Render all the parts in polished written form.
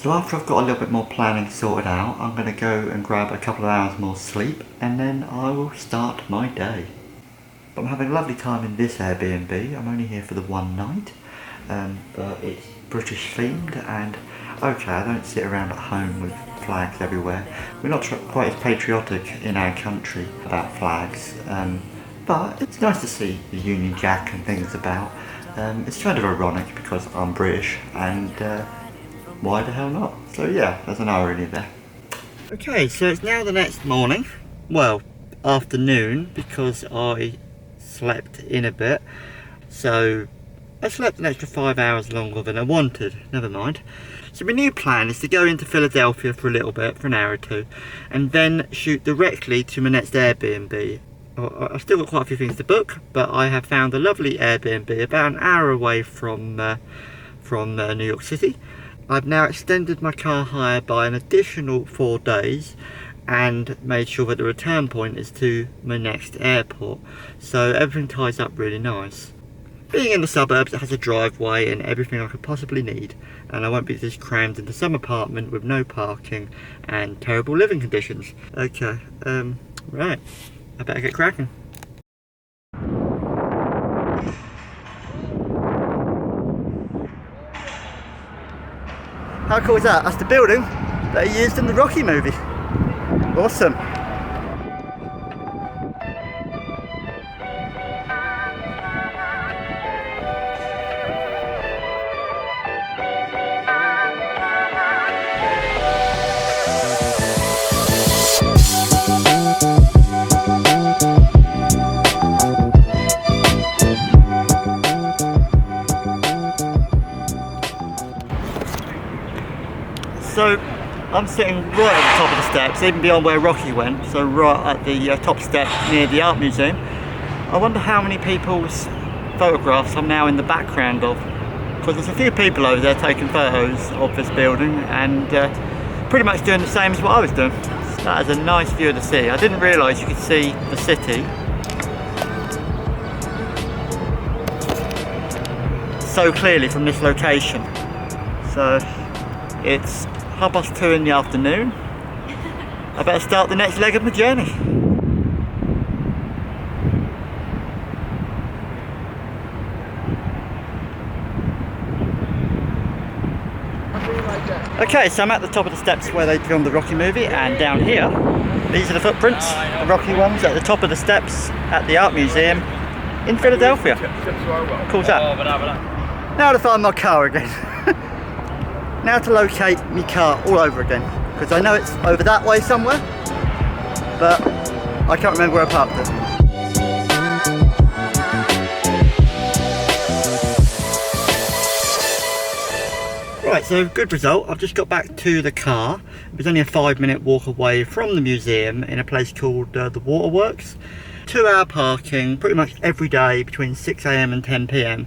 So after I've got a little bit more planning sorted out, I'm going to go and grab a couple of hours more sleep and then I will start my day. But I'm having a lovely time in this Airbnb. I'm only here for the one night, but it's British themed and okay, I don't sit around at home with flags everywhere. We're not quite as patriotic in our country about flags, but it's nice to see the Union Jack and things about. It's kind of ironic because I'm British and why the hell not? So yeah, there's an irony there. Okay, so it's now the next morning. Well, afternoon, because I slept in a bit. So I slept an extra 5 hours longer than I wanted. Never mind. So my new plan is to go into Philadelphia for a little bit, for an hour or two, and then shoot directly to my next Airbnb. I've still got quite a few things to book, but I have found a lovely Airbnb about an hour away from New York City. I've now extended my car hire by an additional 4 days and made sure that the return point is to my next airport. So everything ties up really nice. Being in the suburbs, it has a driveway and everything I could possibly need, and I won't be just crammed into some apartment with no parking and terrible living conditions. Okay, right, I better get cracking. How cool is that? That's the building that he used in the Rocky movie. Awesome. So I'm sitting right at the top of the steps, even beyond where Rocky went, so right at the top step near the art museum. I wonder how many people's photographs I'm now in the background of, because there's a few people over there taking photos of this building and pretty much doing the same as what I was doing. That is a nice view of the sea. I didn't realise you could see the city so clearly from this location. So it's 2:30 in the afternoon. I better start the next leg of my journey. Okay, so I'm at the top of the steps where they filmed the Rocky movie, and down here, these are the footprints, the Rocky ones, at the top of the steps at the art museum in Philadelphia. Cool that. Now to find my car again. Now to locate my car all over again, because I know it's over that way somewhere, but I can't remember where I parked it. Right, so good result. I've just got back to the car. It was only a 5-minute walk away from the museum in a place called the Waterworks. 2-hour parking pretty much every day between 6 AM and 10 PM.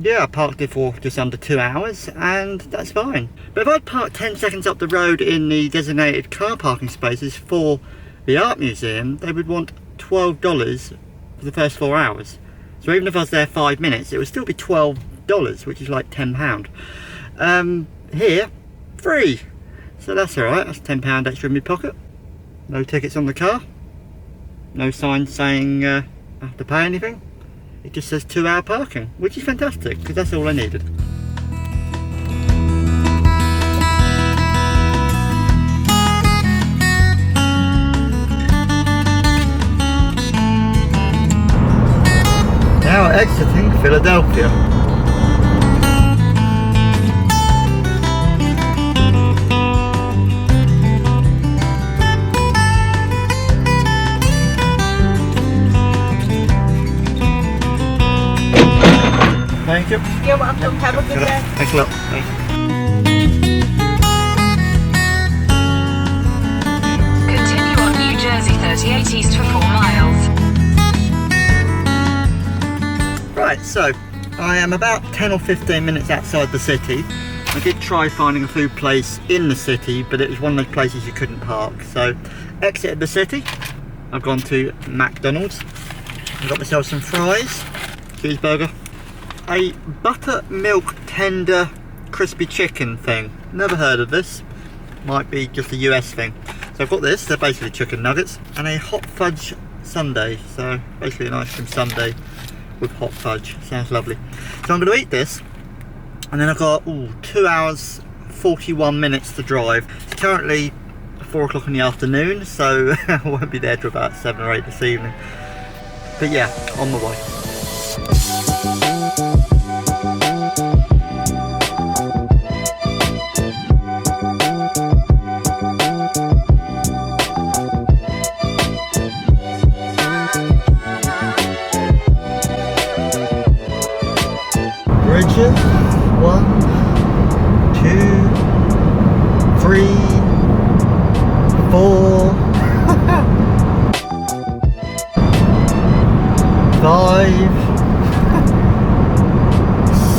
Yeah, I parked it for just under 2 hours and that's fine. But if I'd parked 10 seconds up the road in the designated car parking spaces for the art museum, they would want $12 for the first 4 hours. So even if I was there 5 minutes, it would still be $12, which is like £10. Here, free. So that's alright, that's £10 extra in my pocket. No tickets on the car. No sign saying I have to pay anything. It just says 2-hour parking, which is fantastic, because that's all I needed. Now exiting Philadelphia. Thank you. You're welcome. Have a good day. Thanks a lot. Thanks. Continue on New Jersey 38 East for 4 miles. Right, so I am about 10 or 15 minutes outside the city. I did try finding a food place in the city, but it was one of those places you couldn't park. So exited the city. I've gone to McDonald's. I got myself some fries, cheeseburger, a buttermilk tender crispy chicken thing. never heard of this. Might be just a US thing. So I've got this, they're basically chicken nuggets, and a hot fudge sundae. So basically an ice cream sundae with hot fudge. Sounds lovely. So I'm going to eat this, and then I've got 2 hours 41 minutes to drive. It's currently 4 o'clock in the afternoon, so I won't be there till about 7 or 8 this evening. But yeah, on my way. Bridges, 1, 2, 3, 4, 5,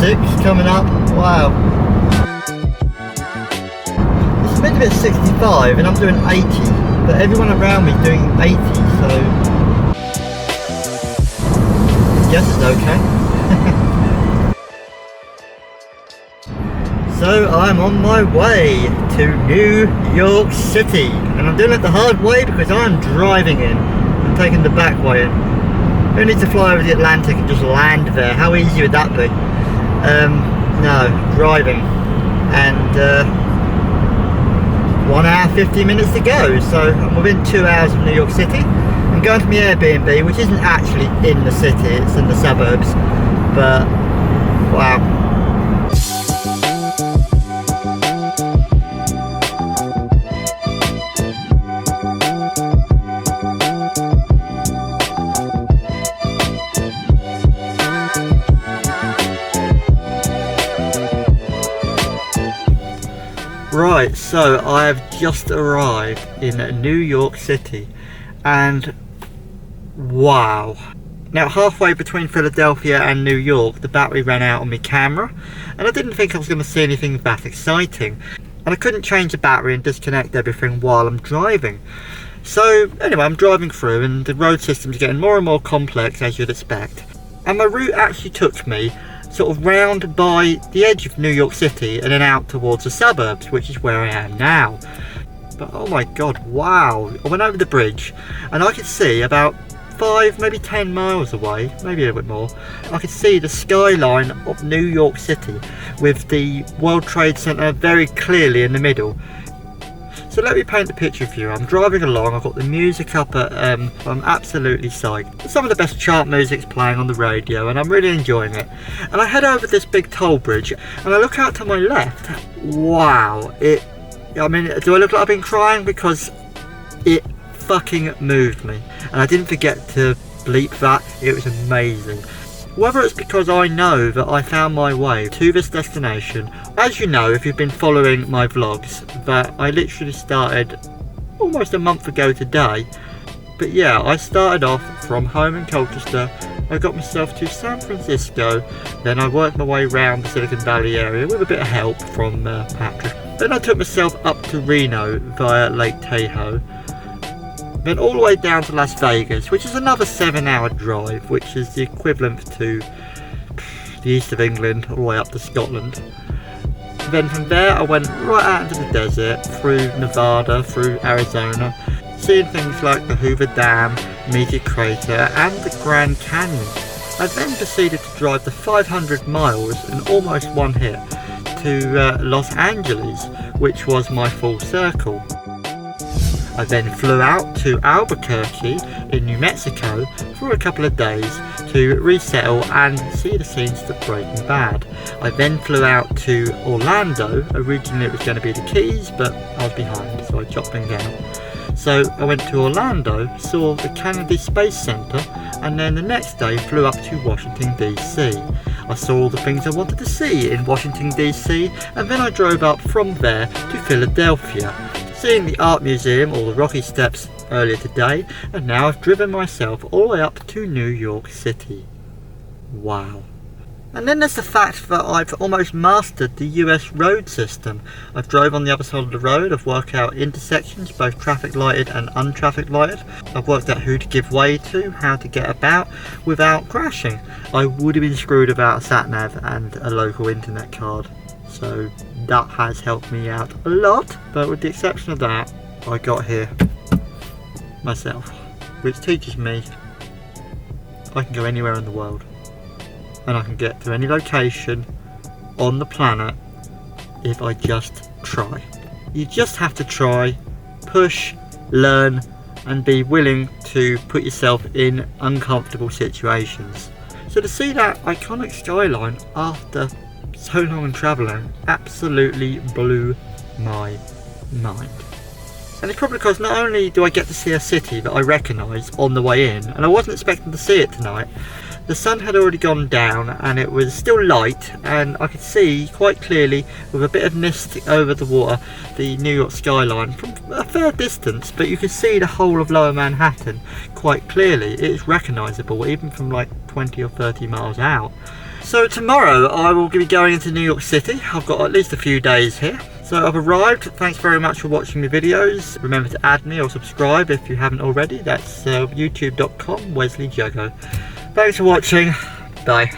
6 coming up. Wow. It's meant to be at 65 and I'm doing 80, but everyone around me is doing 80, so yes, it's okay. So I'm on my way to New York City, and I'm doing it the hard way because I'm driving in. I'm taking the back way in. Who needs to fly over the Atlantic and just land there? How easy would that be? No, driving. And 1 hour 50 minutes to go, so I'm within 2 hours of New York City. I'm going to my Airbnb, which isn't actually in the city, it's in the suburbs, but wow. Right, so I have just arrived in New York City, and wow. Now, halfway between Philadelphia and New York, the battery ran out on my camera, and I didn't think I was going to see anything that exciting. And I couldn't change the battery and disconnect everything while I'm driving. So anyway, I'm driving through, and the road system's getting more and more complex, as you'd expect. And my route actually took me sort of round by the edge of New York City and then out towards the suburbs, which is where I am now. But oh my god, wow. I went over the bridge and I could see about 5, maybe 10 miles away, maybe a little bit more, I could see the skyline of New York City with the World Trade Center very clearly in the middle. So let me paint the picture for you. I'm driving along, I've got the music up at, I'm absolutely psyched. Some of the best chart music's playing on the radio and I'm really enjoying it. And I head over this big toll bridge and I look out to my left. Wow, I mean, do I look like I've been crying? Because it fucking moved me. And I didn't forget to bleep that, it was amazing. Whether it's because I know that I found my way to this destination, as you know if you've been following my vlogs, that I literally started almost a month ago today. But yeah, I started off from home in Colchester, I got myself to San Francisco, then I worked my way around the Silicon Valley area with a bit of help from Patrick. Then I took myself up to Reno via Lake Tahoe. Then all the way down to Las Vegas, which is another 7-hour drive, which is the equivalent to the east of England, all the way up to Scotland. Then from there I went right out into the desert, through Nevada, through Arizona, seeing things like the Hoover Dam, Meteor Crater and the Grand Canyon. I then proceeded to drive the 500 miles in almost one hit to Los Angeles, which was my full circle. I then flew out to Albuquerque in New Mexico for a couple of days to resettle and see the scenes to Breaking Bad. I then flew out to Orlando. Originally it was going to be the Keys, but I was behind, so I dropped things out. So I went to Orlando, saw the Kennedy Space Center, and then the next day flew up to Washington DC. I saw all the things I wanted to see in Washington DC, and then I drove up from there to Philadelphia, seeing the art museum or the Rocky Steps earlier today, and now I've driven myself all the way up to New York City. Wow. And then there's the fact that I've almost mastered the US road system. I've drove on the other side of the road, I've worked out intersections, both traffic lighted and untraffic lighted. I've worked out who to give way to, how to get about without crashing. I would have been screwed without a sat nav and a local internet card. so that has helped me out a lot. But with the exception of that, I got here myself, which teaches me I can go anywhere in the world and I can get to any location on the planet if I just try. You just have to try, push, learn, and be willing to put yourself in uncomfortable situations. So to see that iconic skyline after so long and travelling absolutely blew my mind. And it's probably because not only do I get to see a city that I recognise on the way in, and I wasn't expecting to see it tonight, the sun had already gone down and it was still light, and I could see quite clearly with a bit of mist over the water the New York skyline from a fair distance, but you could see the whole of Lower Manhattan quite clearly. It is recognisable even from like 20 or 30 miles out. So tomorrow I will be going into New York City. I've got at least a few days here. So I've arrived. Thanks very much for watching my videos. Remember to add me or subscribe if you haven't already. That's youtube.com/WesleyJuggo. Thanks for watching. Bye.